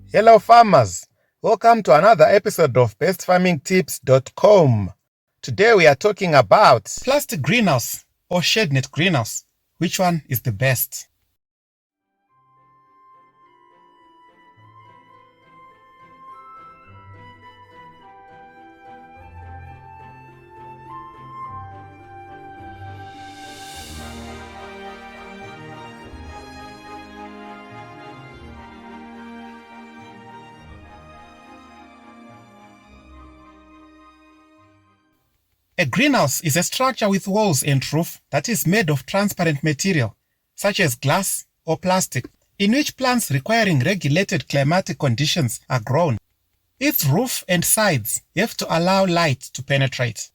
Hello farmers, welcome to another episode of bestfarmingtips.com. Today we are talking about plastic greenhouse or shadenet greenhouse. Which one is the best? A greenhouse is a structure with walls and roof that is made of transparent material, such as glass or plastic, in which plants requiring regulated climatic conditions are grown. Its roof and sides have to allow light to penetrate.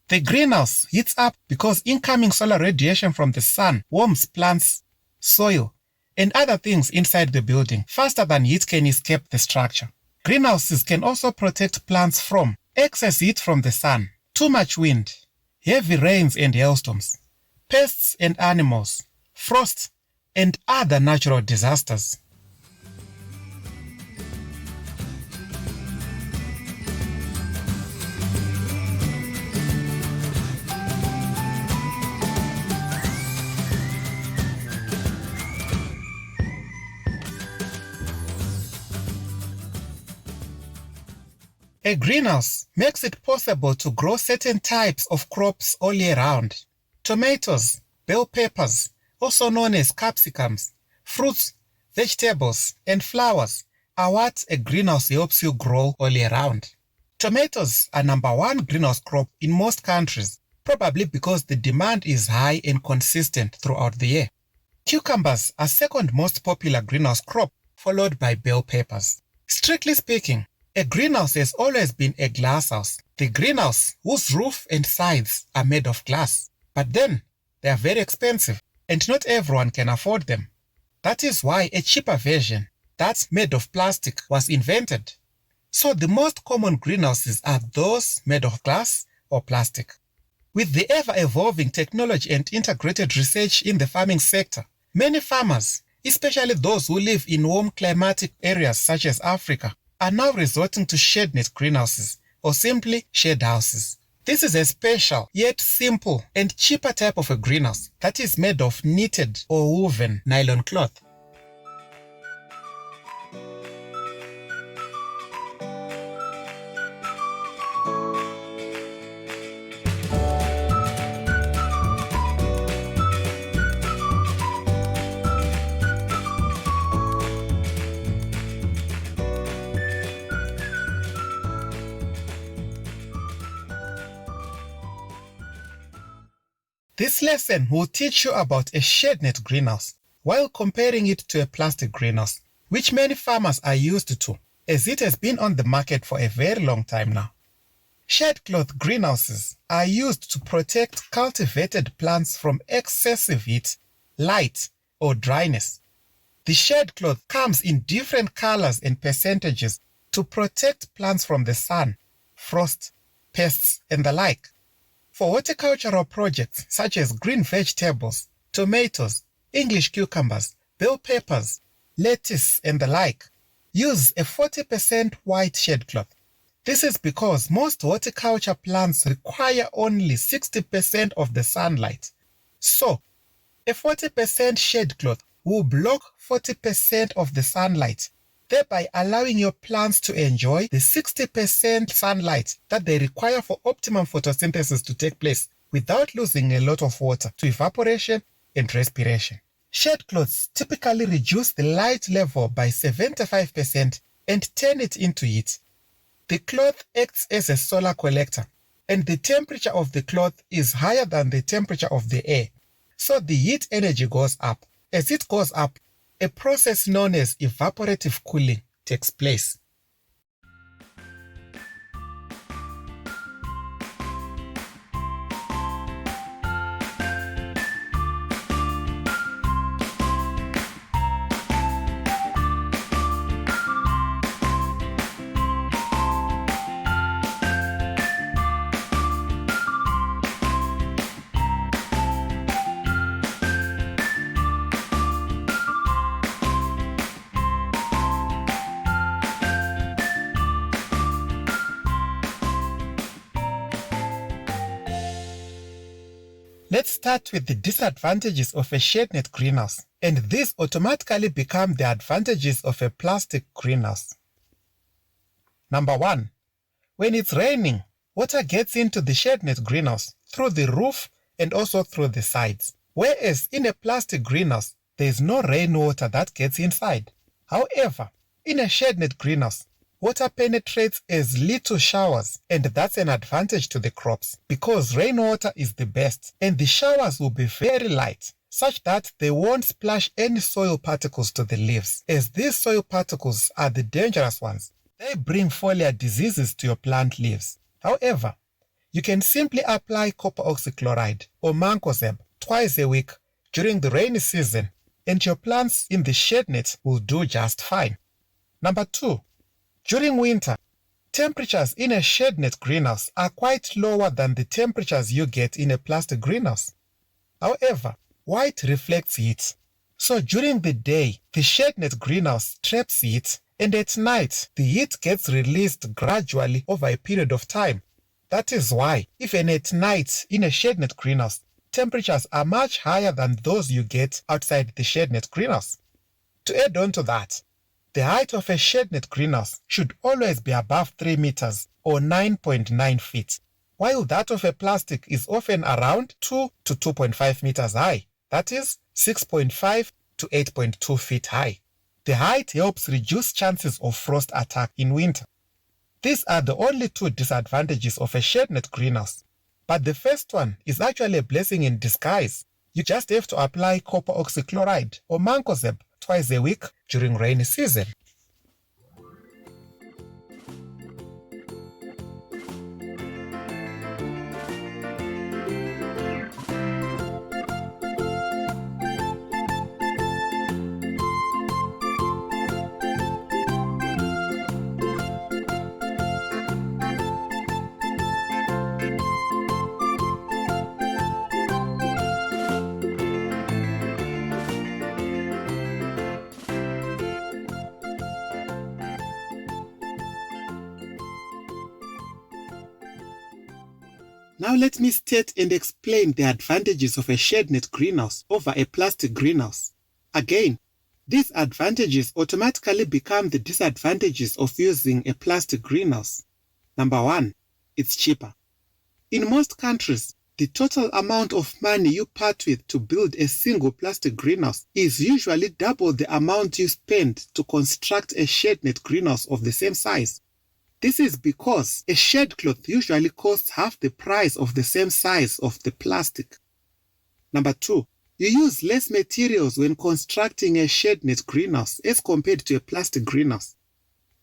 The greenhouse heats up because incoming solar radiation from the sun warms plants, soil, and other things inside the building faster than heat can escape the structure. Greenhouses can also protect plants from excess heat from the sun, too much wind, heavy rains and hailstorms, pests and animals, frost, and other natural disasters. A greenhouse makes it possible to grow certain types of crops all year round. Tomatoes, bell peppers, also known as capsicums, fruits, vegetables, and flowers are what a greenhouse helps you grow all year round. Tomatoes are #1 greenhouse crop in most countries, probably because the demand is high and consistent throughout the year. Cucumbers are second most popular greenhouse crop, followed by bell peppers. Strictly speaking, a greenhouse has always been a glasshouse, the greenhouse whose roof and sides are made of glass. But then, they are very expensive, and not everyone can afford them. That is why a cheaper version, that's made of plastic, was invented. So the most common greenhouses are those made of glass or plastic. With the ever-evolving technology and integrated research in the farming sector, many farmers, especially those who live in warm climatic areas such as Africa, are now resorting to shadenet greenhouses or simply shade houses. This is a special yet simple and cheaper type of a greenhouse that is made of knitted or woven nylon cloth. This lesson will teach you about a shadenet greenhouse while comparing it to a plastic greenhouse, which many farmers are used to, as it has been on the market for a very long time now. Shade cloth greenhouses are used to protect cultivated plants from excessive heat, light, or dryness. The shade cloth comes in different colors and percentages to protect plants from the sun, frost, pests, and the like. For horticultural projects such as green vegetables, tomatoes, English cucumbers, bell peppers, lettuce, and the like, use a 40% white shade cloth. This is because most horticulture plants require only 60% of the sunlight. So, a 40% shade cloth will block 40% of the sunlight, thereby allowing your plants to enjoy the 60% sunlight that they require for optimum photosynthesis to take place without losing a lot of water to evaporation and respiration. Shade cloths typically reduce the light level by 75% and turn it into heat. The cloth acts as a solar collector, and the temperature of the cloth is higher than the temperature of the air, so the heat energy goes up. As it goes up, a process known as evaporative cooling takes place. Let's start with the disadvantages of a shadenet greenhouse, and these automatically become the advantages of a plastic greenhouse. Number 1. When it's raining, water gets into the shadenet greenhouse through the roof and also through the sides, whereas in a plastic greenhouse, there is no rainwater that gets inside. However, in a shadenet greenhouse, water penetrates as little showers, and that's an advantage to the crops because rainwater is the best and the showers will be very light such that they won't splash any soil particles to the leaves, as these soil particles are the dangerous ones. They bring foliar diseases to your plant leaves. However, you can simply apply copper oxychloride or mancozeb twice a week during the rainy season and your plants in the shadenet will do just fine. Number 2. During winter, temperatures in a shadenet greenhouse are quite lower than the temperatures you get in a plastic greenhouse. However, white reflects heat. So during the day, the shadenet greenhouse traps heat, and at night, the heat gets released gradually over a period of time. That is why, even at night in a shadenet greenhouse, temperatures are much higher than those you get outside the shadenet greenhouse. To add on to that, the height of a shadenet greenhouse should always be above 3 meters or 9.9 feet, while that of a plastic is often around 2 to 2.5 meters high, that is 6.5 to 8.2 feet high. The height helps reduce chances of frost attack in winter. These are the only two disadvantages of a shadenet greenhouse, but the first one is actually a blessing in disguise. You just have to apply copper oxychloride or mancozeb twice a week during rainy season. Now let me state and explain the advantages of a shadenet greenhouse over a plastic greenhouse. Again, these advantages automatically become the disadvantages of using a plastic greenhouse. Number 1, it's cheaper. In most countries, the total amount of money you part with to build a single plastic greenhouse is usually double the amount you spend to construct a shadenet greenhouse of the same size. This is because a shade cloth usually costs half the price of the same size of the plastic. Number 2, you use less materials when constructing a shadenet greenhouse as compared to a plastic greenhouse.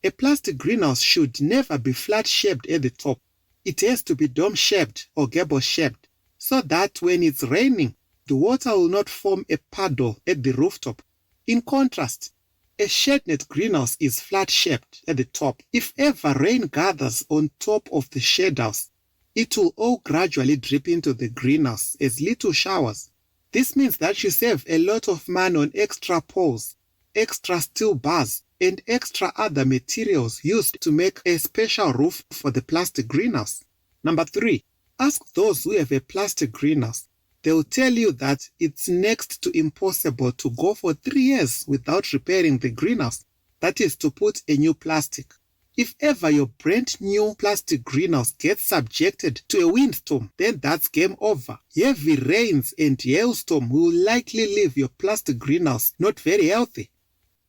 A plastic greenhouse should never be flat-shaped at the top. It has to be dome-shaped or gable-shaped so that when it's raining, the water will not form a puddle at the rooftop. In contrast, a shadenet greenhouse is flat-shaped at the top. If ever rain gathers on top of the shade house, it will all gradually drip into the greenhouse as little showers. This means that you save a lot of money on extra poles, extra steel bars, and extra other materials used to make a special roof for the plastic greenhouse. Number 3, ask those who have a plastic greenhouse. They'll tell you that it's next to impossible to go for 3 years without repairing the greenhouse. That is to put a new plastic. If ever your brand new plastic greenhouse gets subjected to a windstorm, then that's game over. Heavy rains and hailstorm will likely leave your plastic greenhouse not very healthy,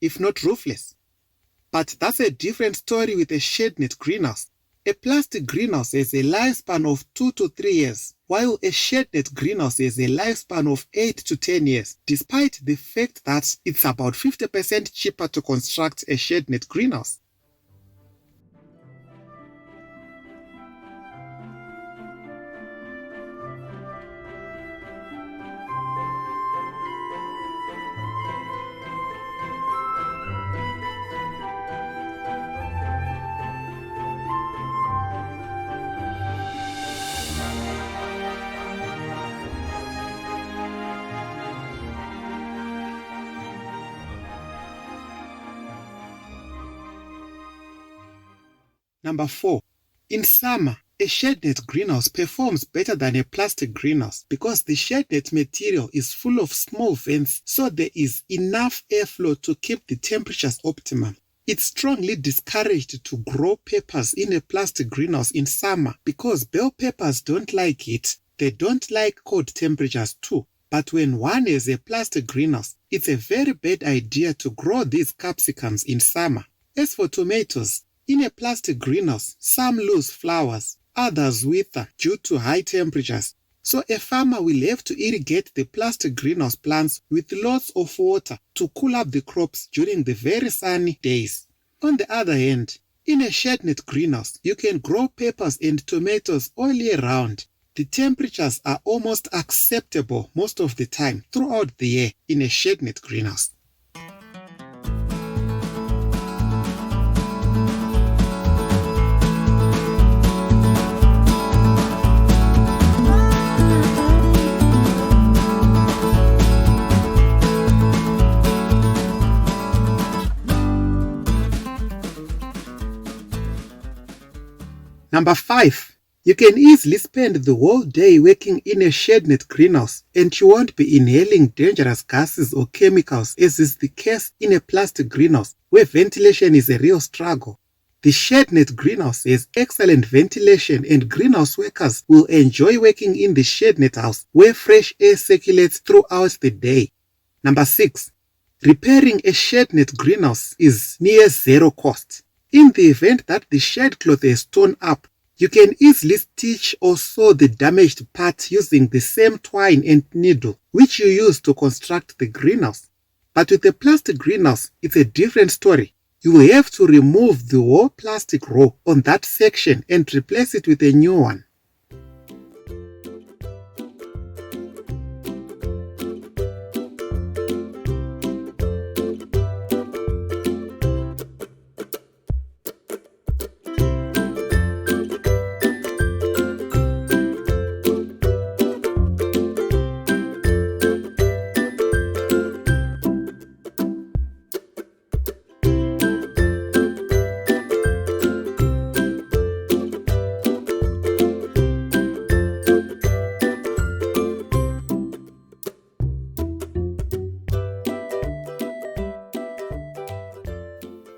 if not roofless. But that's a different story with a shadenet greenhouse. A plastic greenhouse has a lifespan of 2 to 3 years, while a shadenet greenhouse has a lifespan of 8 to 10 years, despite the fact that it's about 50% cheaper to construct a shadenet greenhouse. Number 4, in summer, A shadenet greenhouse performs better than a plastic greenhouse because the shadenet material is full of small vents, so there is enough airflow to keep the temperatures optimum. It's strongly discouraged to grow peppers in a plastic greenhouse in summer because bell peppers don't like it. They don't like cold temperatures too. But when one has a plastic greenhouse, it's a very bad idea to grow these capsicums in summer. As for tomatoes, in a plastic greenhouse, some lose flowers, others wither due to high temperatures. So a farmer will have to irrigate the plastic greenhouse plants with lots of water to cool up the crops during the very sunny days. On the other hand, in a shadenet greenhouse, you can grow peppers and tomatoes all year round. The temperatures are almost acceptable most of the time throughout the year in a shadenet greenhouse. Number 5. You can easily spend the whole day working in a shadenet greenhouse and you won't be inhaling dangerous gases or chemicals as is the case in a plastic greenhouse where ventilation is a real struggle. The shadenet greenhouse has excellent ventilation and greenhouse workers will enjoy working in the shadenet house where fresh air circulates throughout the day. Number 6. Repairing a shadenet greenhouse is near zero cost. In the event that the shade cloth has torn up, you can easily stitch or sew the damaged part using the same twine and needle which you use to construct the greenhouse. But with a plastic greenhouse, it's a different story. You will have to remove the whole plastic row on that section and replace it with a new one.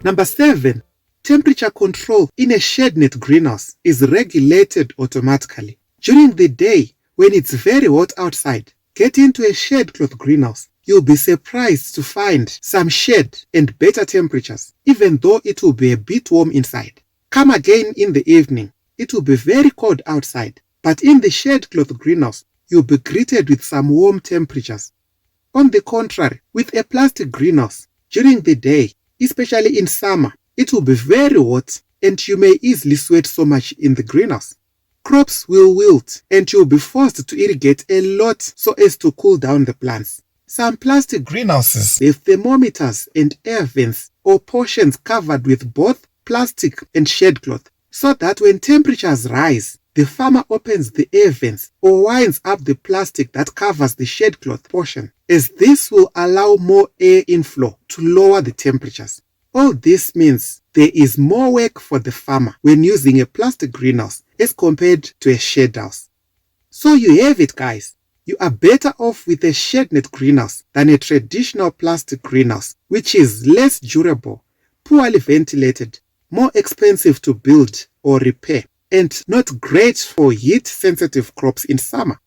Number 7. Temperature control in a shadenet greenhouse is regulated automatically. During the day, when it's very hot outside, get into a shade cloth greenhouse. You'll be surprised to find some shade and better temperatures, even though it will be a bit warm inside. Come again in the evening. It will be very cold outside, but in the shade cloth greenhouse, you'll be greeted with some warm temperatures. On the contrary, with a plastic greenhouse, during the day, especially in summer, it will be very hot and you may easily sweat so much in the greenhouse. Crops will wilt and you'll be forced to irrigate a lot so as to cool down the plants. Some plastic greenhouses have thermometers and air vents or portions covered with both plastic and shade cloth so that when temperatures rise, the farmer opens the air vents or winds up the plastic that covers the shade cloth portion, as this will allow more air inflow to lower the temperatures. All this means there is more work for the farmer when using a plastic greenhouse as compared to a shade house. So you have it, guys. You are better off with a shadenet greenhouse than a traditional plastic greenhouse, which is less durable, poorly ventilated, more expensive to build or repair, and not great for heat-sensitive crops in summer.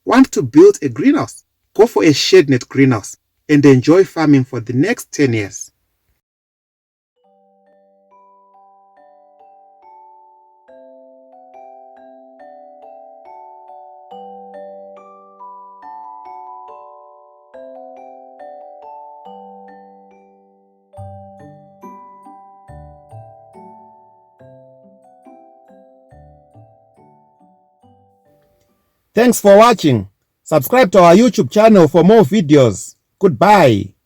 Want to build a greenhouse? Go for a shadenet greenhouse and enjoy farming for the next 10 years. Thanks for watching. Subscribe to our YouTube channel for more videos. Goodbye.